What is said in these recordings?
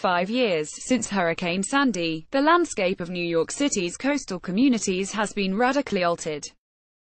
5 years since Hurricane Sandy, the landscape of New York City's coastal communities has been radically altered.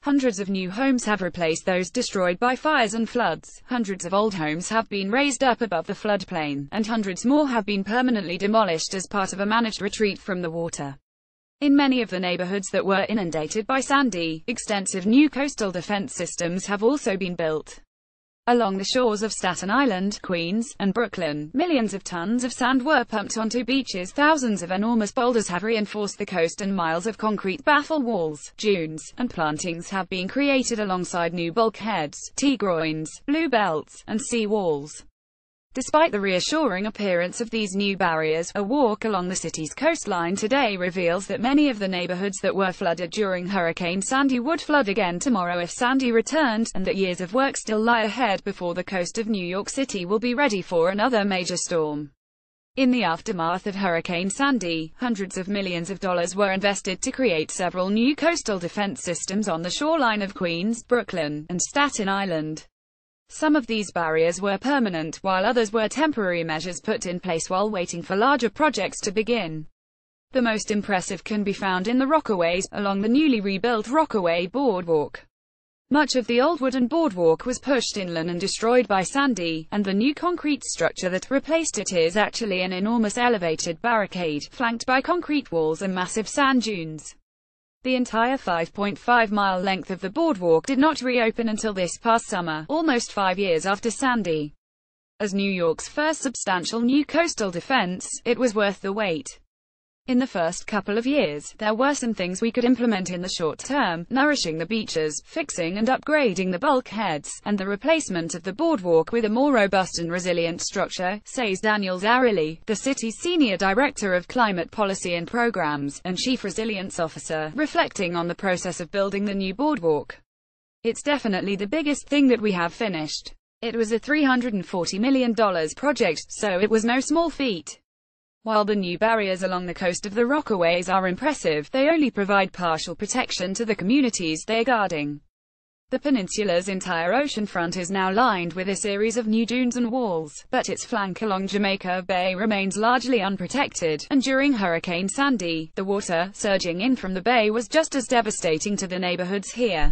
Hundreds of new homes have replaced those destroyed by fires and floods, hundreds of old homes have been raised up above the floodplain, and hundreds more have been permanently demolished as part of a managed retreat from the water. In many of the neighborhoods that were inundated by Sandy, extensive new coastal defense systems have also been built. Along the shores of Staten Island, Queens, and Brooklyn, millions of tons of sand were pumped onto beaches, thousands of enormous boulders have reinforced the coast, and miles of concrete baffle walls, dunes, and plantings have been created alongside new bulkheads, T-groins, blue belts, and sea walls. Despite the reassuring appearance of these new barriers, a walk along the city's coastline today reveals that many of the neighborhoods that were flooded during Hurricane Sandy would flood again tomorrow if Sandy returned, and that years of work still lie ahead before the coast of New York City will be ready for another major storm. In the aftermath of Hurricane Sandy, hundreds of millions of dollars were invested to create several new coastal defense systems on the shoreline of Queens, Brooklyn, and Staten Island. Some of these barriers were permanent, while others were temporary measures put in place while waiting for larger projects to begin. The most impressive can be found in the Rockaways, along the newly rebuilt Rockaway Boardwalk. Much of the old wooden boardwalk was pushed inland and destroyed by Sandy, and the new concrete structure that replaced it is actually an enormous elevated barricade, flanked by concrete walls and massive sand dunes. The entire 5.5-mile length of the boardwalk did not reopen until this past summer, almost 5 years after Sandy. As New York's first substantial new coastal defense, it was worth the wait. In the first couple of years, there were some things we could implement in the short term: nourishing the beaches, fixing and upgrading the bulkheads, and the replacement of the boardwalk with a more robust and resilient structure, says Daniel Zarrilli, the city's senior director of climate policy and programs, and chief resilience officer, reflecting on the process of building the new boardwalk. It's definitely the biggest thing that we have finished. It was a $340 million project, so it was no small feat. While the new barriers along the coast of the Rockaways are impressive, they only provide partial protection to the communities they're guarding. The peninsula's entire oceanfront is now lined with a series of new dunes and walls, but its flank along Jamaica Bay remains largely unprotected, and during Hurricane Sandy, the water, surging in from the bay, was just as devastating to the neighborhoods here.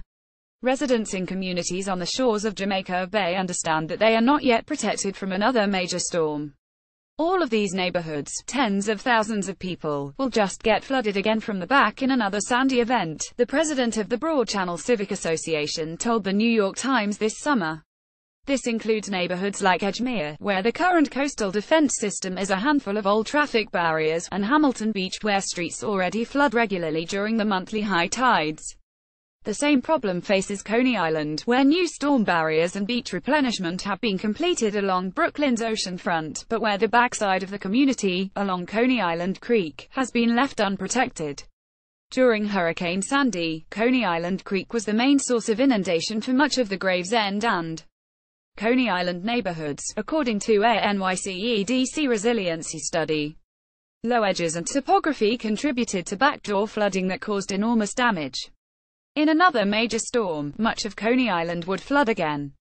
Residents in communities on the shores of Jamaica Bay understand that they are not yet protected from another major storm. All of these neighborhoods, tens of thousands of people, will just get flooded again from the back in another Sandy event, the president of the Broad Channel Civic Association told the New York Times this summer. This includes neighborhoods like Edgemere, where the current coastal defense system is a handful of old traffic barriers, and Hamilton Beach, where streets already flood regularly during the monthly high tides. The same problem faces Coney Island, where new storm barriers and beach replenishment have been completed along Brooklyn's oceanfront, but where the backside of the community, along Coney Island Creek, has been left unprotected. During Hurricane Sandy, Coney Island Creek was the main source of inundation for much of the Gravesend and Coney Island neighborhoods, according to a NYCEDC resiliency study. Low edges and topography contributed to backdoor flooding that caused enormous damage. In another major storm, much of Coney Island would flood again.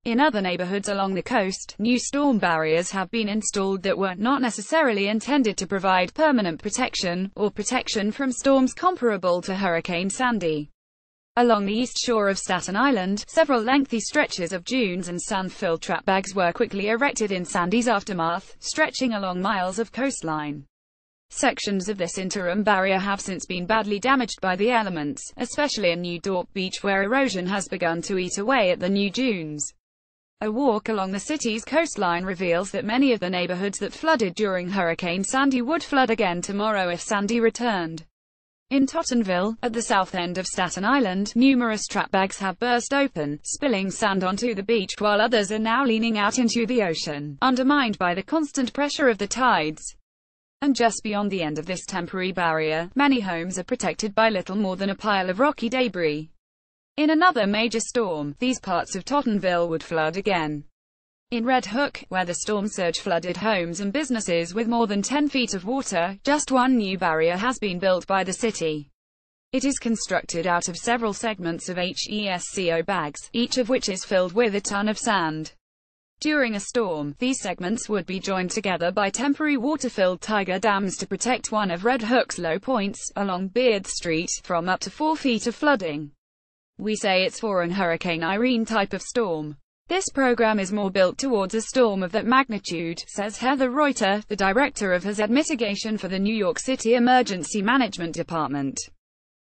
In other neighborhoods along the coast, new storm barriers have been installed that were not necessarily intended to provide permanent protection, or protection from storms comparable to Hurricane Sandy. Along the east shore of Staten Island, several lengthy stretches of dunes and sand-filled trap bags were quickly erected in Sandy's aftermath, stretching along miles of coastline. Sections of this interim barrier have since been badly damaged by the elements, especially in New Dorp Beach, where erosion has begun to eat away at the new dunes. A walk along the city's coastline reveals that many of the neighborhoods that flooded during Hurricane Sandy would flood again tomorrow if Sandy returned. In Tottenville, at the south end of Staten Island, numerous trap bags have burst open, spilling sand onto the beach, while others are now leaning out into the ocean, undermined by the constant pressure of the tides. And just beyond the end of this temporary barrier, many homes are protected by little more than a pile of rocky debris. In another major storm, these parts of Tottenville would flood again. In Red Hook, where the storm surge flooded homes and businesses with more than 10 feet of water, just one new barrier has been built by the city. It is constructed out of several segments of HESCO bags, each of which is filled with a ton of sand. During a storm, these segments would be joined together by temporary water-filled tiger dams to protect one of Red Hook's low points, along Beard Street, from up to 4 feet of flooding. We say it's for an Hurricane Irene type of storm. This program is more built towards a storm of that magnitude, says Heather Reuter, the director of hazard mitigation for the New York City Emergency Management Department.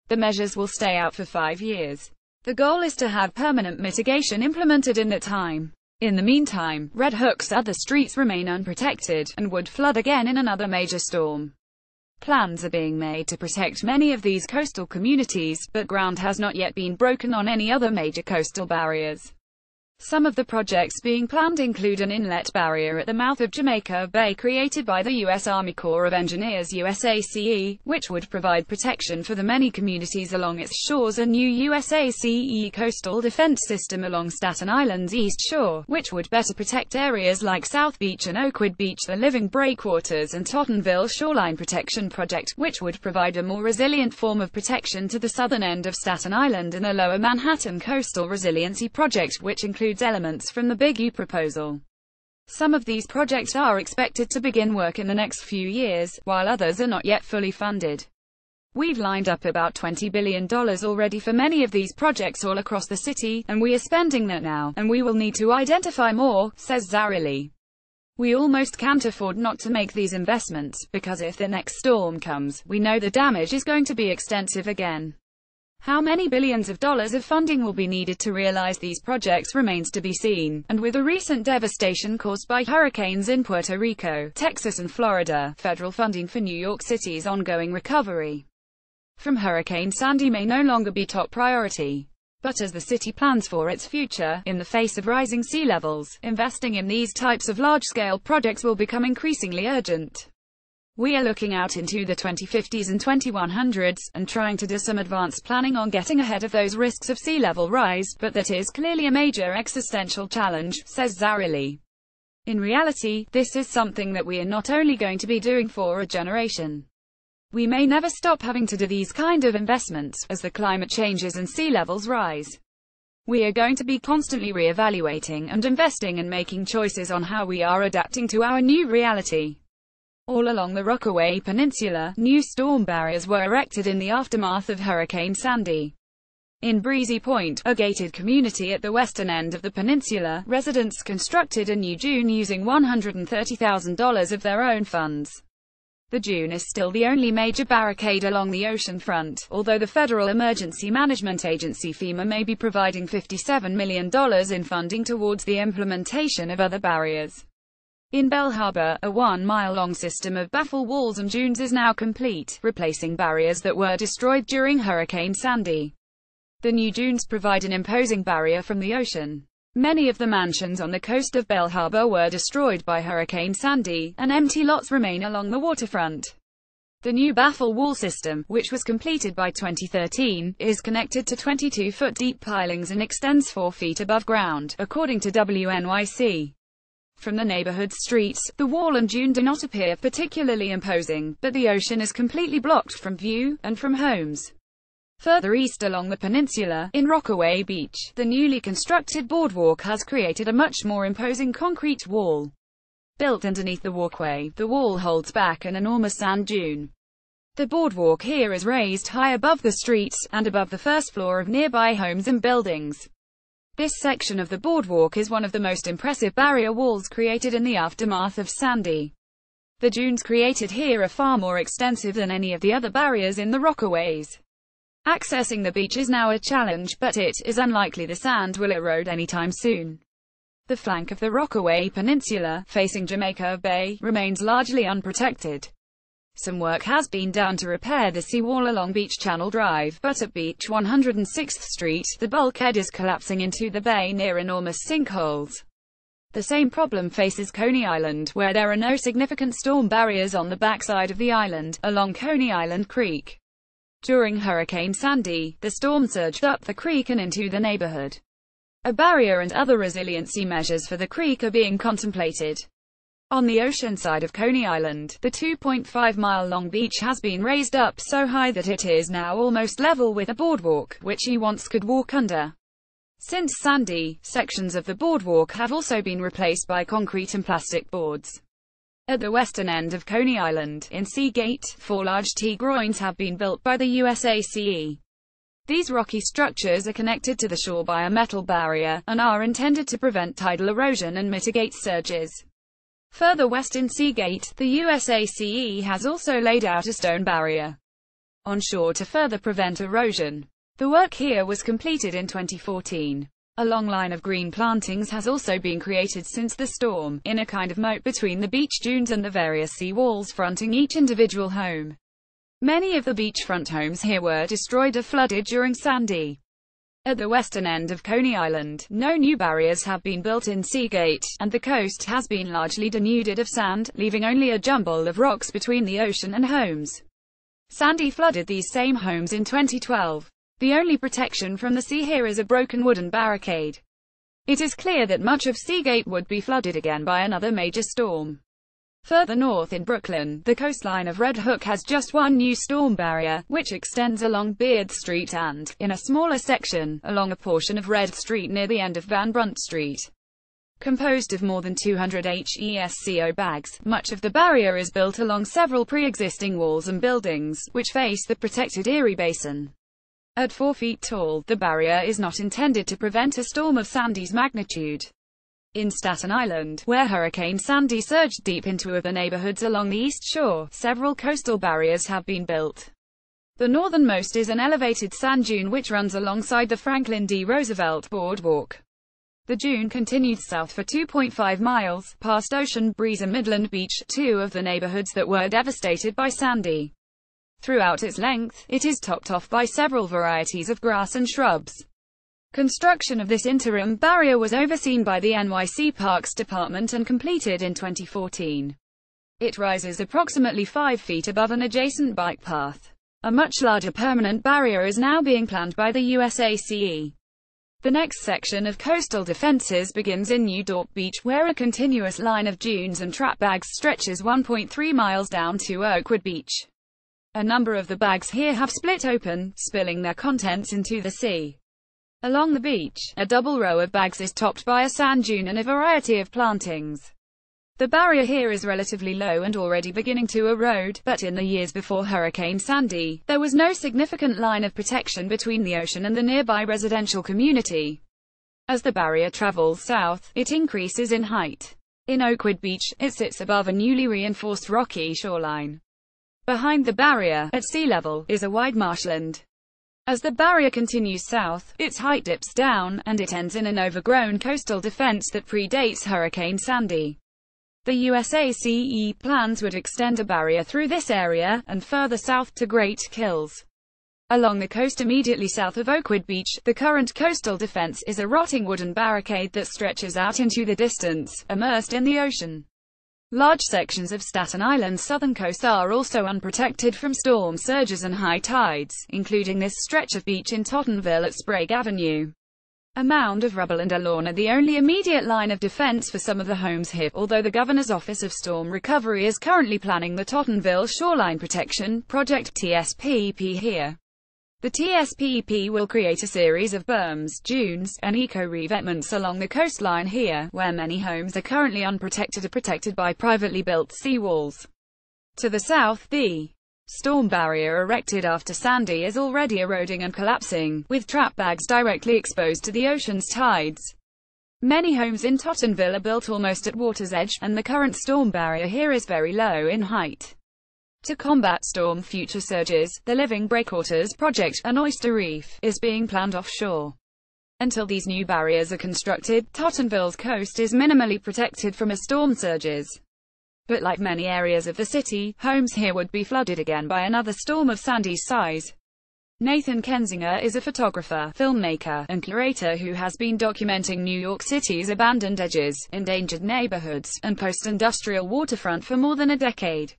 The measures will stay out for 5 years. The goal is to have permanent mitigation implemented in that time. In the meantime, Red Hook's other streets remain unprotected, and would flood again in another major storm. Plans are being made to protect many of these coastal communities, but ground has not yet been broken on any other major coastal barriers. Some of the projects being planned include an inlet barrier at the mouth of Jamaica Bay created by the U.S. Army Corps of Engineers USACE, which would provide protection for the many communities along its shores, a new USACE coastal defense system along Staten Island's east shore, which would better protect areas like South Beach and Oakwood Beach, the Living Breakwaters and Tottenville Shoreline Protection Project, which would provide a more resilient form of protection to the southern end of Staten Island, and the Lower Manhattan Coastal Resiliency Project, which includes elements from the Big U proposal. Some of these projects are expected to begin work in the next few years, while others are not yet fully funded. We've lined up about $20 billion already for many of these projects all across the city, and we are spending that now, and we will need to identify more, says Zarrilli. We almost can't afford not to make these investments, because if the next storm comes, we know the damage is going to be extensive again. How many billions of dollars of funding will be needed to realize these projects remains to be seen, and with the recent devastation caused by hurricanes in Puerto Rico, Texas and Florida, federal funding for New York City's ongoing recovery from Hurricane Sandy may no longer be top priority. But as the city plans for its future, in the face of rising sea levels, investing in these types of large-scale projects will become increasingly urgent. We are looking out into the 2050s and 2100s, and trying to do some advanced planning on getting ahead of those risks of sea level rise, but that is clearly a major existential challenge, says Zarrilli. In reality, this is something that we are not only going to be doing for a generation. We may never stop having to do these kind of investments, as the climate changes and sea levels rise. We are going to be constantly re-evaluating and investing and making choices on how we are adapting to our new reality. All along the Rockaway Peninsula, new storm barriers were erected in the aftermath of Hurricane Sandy. In Breezy Point, a gated community at the western end of the peninsula, residents constructed a new dune using $130,000 of their own funds. The dune is still the only major barricade along the ocean front, although the Federal Emergency Management Agency FEMA may be providing $57 million in funding towards the implementation of other barriers. In Belle Harbor, a 1-mile-long system of baffle walls and dunes is now complete, replacing barriers that were destroyed during Hurricane Sandy. The new dunes provide an imposing barrier from the ocean. Many of the mansions on the coast of Belle Harbor were destroyed by Hurricane Sandy, and empty lots remain along the waterfront. The new baffle wall system, which was completed by 2013, is connected to 22-foot deep pilings and extends 4 feet above ground, according to WNYC. From the neighborhood streets, the wall and dune do not appear particularly imposing, but the ocean is completely blocked from view, and from homes. Further east along the peninsula, in Rockaway Beach, the newly constructed boardwalk has created a much more imposing concrete wall. Built underneath the walkway, the wall holds back an enormous sand dune. The boardwalk here is raised high above the streets, and above the first floor of nearby homes and buildings. This section of the boardwalk is one of the most impressive barrier walls created in the aftermath of Sandy. The dunes created here are far more extensive than any of the other barriers in the Rockaways. Accessing the beach is now a challenge, but it is unlikely the sand will erode anytime soon. The flank of the Rockaway Peninsula, facing Jamaica Bay, remains largely unprotected. Some work has been done to repair the seawall along Beach Channel Drive, but at Beach 106th Street, the bulkhead is collapsing into the bay near enormous sinkholes. The same problem faces Coney Island, where there are no significant storm barriers on the backside of the island, along Coney Island Creek. During Hurricane Sandy, the storm surged up the creek and into the neighborhood. A barrier and other resiliency measures for the creek are being contemplated. On the ocean side of Coney Island, the 2.5-mile-long beach has been raised up so high that it is now almost level with a boardwalk, which he once could walk under. Since Sandy, sections of the boardwalk have also been replaced by concrete and plastic boards. At the western end of Coney Island, in Seagate, 4 large T-groins have been built by the USACE. These rocky structures are connected to the shore by a metal barrier, and are intended to prevent tidal erosion and mitigate surges. Further west in Seagate, the USACE has also laid out a stone barrier on shore to further prevent erosion. The work here was completed in 2014. A long line of green plantings has also been created since the storm, in a kind of moat between the beach dunes and the various sea walls fronting each individual home. Many of the beachfront homes here were destroyed or flooded during Sandy. At the western end of Coney Island, no new barriers have been built in Seagate, and the coast has been largely denuded of sand, leaving only a jumble of rocks between the ocean and homes. Sandy flooded these same homes in 2012. The only protection from the sea here is a broken wooden barricade. It is clear that much of Seagate would be flooded again by another major storm. Further north in Brooklyn, the coastline of Red Hook has just one new storm barrier, which extends along Beard Street and, in a smaller section, along a portion of Red Street near the end of Van Brunt Street. Composed of more than 200 HESCO bags, much of the barrier is built along several pre-existing walls and buildings, which face the protected Erie Basin. At 4 feet tall, the barrier is not intended to prevent a storm of Sandy's magnitude. In Staten Island, where Hurricane Sandy surged deep into the neighborhoods along the East Shore, several coastal barriers have been built. The northernmost is an elevated sand dune which runs alongside the Franklin D. Roosevelt Boardwalk. The dune continues south for 2.5 miles, past Ocean Breeze and Midland Beach, 2 of the neighborhoods that were devastated by Sandy. Throughout its length, it is topped off by several varieties of grass and shrubs. Construction of this interim barrier was overseen by the NYC Parks Department and completed in 2014. It rises approximately 5 feet above an adjacent bike path. A much larger permanent barrier is now being planned by the USACE. The next section of coastal defenses begins in New Dorp Beach, where a continuous line of dunes and trap bags stretches 1.3 miles down to Oakwood Beach. A number of the bags here have split open, spilling their contents into the sea. Along the beach, a double row of bags is topped by a sand dune and a variety of plantings. The barrier here is relatively low and already beginning to erode, but in the years before Hurricane Sandy, there was no significant line of protection between the ocean and the nearby residential community. As the barrier travels south, it increases in height. In Oakwood Beach, it sits above a newly reinforced rocky shoreline. Behind the barrier, at sea level, is a wide marshland. As the barrier continues south, its height dips down, and it ends in an overgrown coastal defense that predates Hurricane Sandy. The USACE plans would extend a barrier through this area, and further south to Great Kills. Along the coast immediately south of Oakwood Beach, the current coastal defense is a rotting wooden barricade that stretches out into the distance, immersed in the ocean. Large sections of Staten Island's southern coast are also unprotected from storm surges and high tides, including this stretch of beach in Tottenville at Sprague Avenue. A mound of rubble and a lawn are the only immediate line of defense for some of the homes here, although the Governor's Office of Storm Recovery is currently planning the Tottenville Shoreline Protection Project (TSPP) here. The TSPP will create a series of berms, dunes, and eco-revetments along the coastline here, where many homes are currently unprotected or protected by privately built seawalls. To the south, the storm barrier erected after Sandy is already eroding and collapsing, with trap bags directly exposed to the ocean's tides. Many homes in Tottenville are built almost at water's edge, and the current storm barrier here is very low in height. To combat storm future surges, the Living Breakwaters Project, an oyster reef, is being planned offshore. Until these new barriers are constructed, Tottenville's coast is minimally protected from storm surges. But like many areas of the city, homes here would be flooded again by another storm of Sandy's size. Nathan Kensinger is a photographer, filmmaker, and curator who has been documenting New York City's abandoned edges, endangered neighborhoods, and post-industrial waterfront for more than a decade.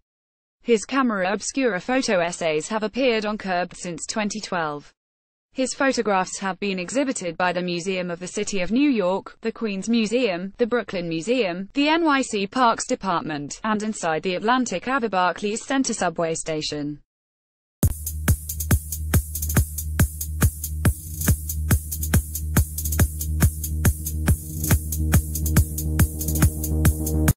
His camera obscura photo essays have appeared on Curbed since 2012. His photographs have been exhibited by the Museum of the City of New York, the Queens Museum, the Brooklyn Museum, the NYC Parks Department, and inside the Atlantic Ave Barclays Center subway station.